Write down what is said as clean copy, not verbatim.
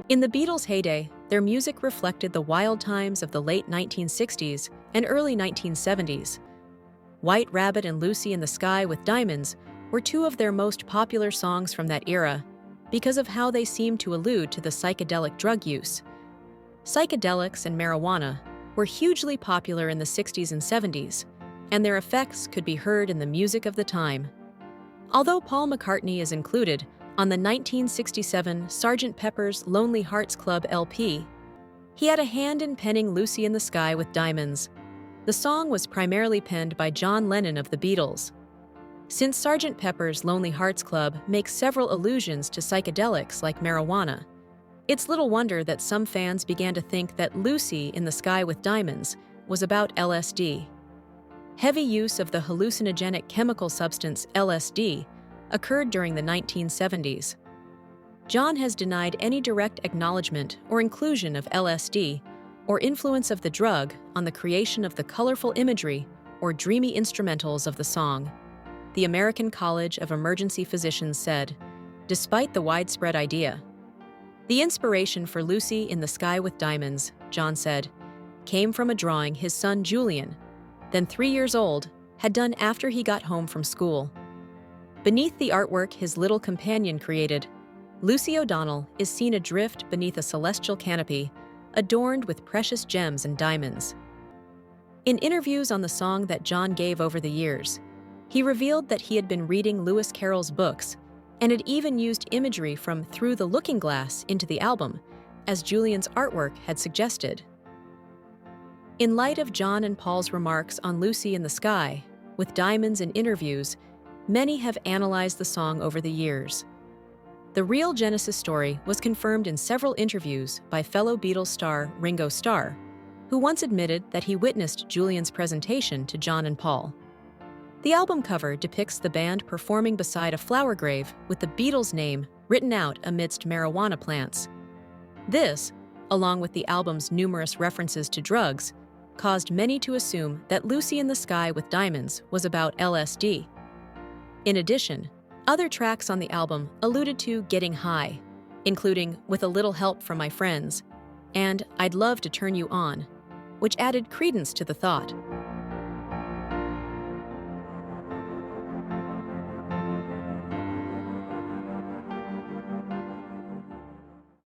In the Beatles' heyday, their music reflected the wild times of the late 1960s and early 1970s. White Rabbit and Lucy in the Sky with Diamonds were two of their most popular songs from that era because of how they seemed to allude to the psychedelic drug use. Psychedelics and marijuana were hugely popular in the 60s and 70s, and their effects could be heard in the music of the time. Although Paul McCartney is included on the 1967 Sgt. Pepper's Lonely Hearts Club LP, he had a hand in penning Lucy in the Sky with Diamonds. The song was primarily penned by John Lennon of the Beatles. Since Sgt. Pepper's Lonely Hearts Club makes several allusions to psychedelics like marijuana, it's little wonder that some fans began to think that Lucy in the Sky with Diamonds was about LSD. Heavy use of the hallucinogenic chemical substance LSD occurred during the 1970s. John has denied any direct acknowledgement or inclusion of LSD or influence of the drug on the creation of the colorful imagery or dreamy instrumentals of the song. The American College of Emergency Physicians said, despite the widespread idea, the inspiration for Lucy in the Sky with Diamonds, John said, came from a drawing his son Julian, then 3 years old, had done after he got home from school. Beneath the artwork his little companion created, Lucy O'Donnell is seen adrift beneath a celestial canopy adorned with precious gems and diamonds. In interviews on the song that John gave over the years, he revealed that he had been reading Lewis Carroll's books and had even used imagery from Through the Looking Glass into the album, as Julian's artwork had suggested. In light of John and Paul's remarks on Lucy in the Sky with Diamonds in interviews, many have analyzed the song over the years. The real Genesis story was confirmed in several interviews by fellow Beatles star Ringo Starr, who once admitted that he witnessed Julian's presentation to John and Paul. The album cover depicts the band performing beside a flower grave with the Beatles' name written out amidst marijuana plants. This, along with the album's numerous references to drugs, caused many to assume that Lucy in the Sky with Diamonds was about LSD. In addition, other tracks on the album alluded to getting high, including With a Little Help from My Friends and I'd Love to Turn You On, which added credence to the thought.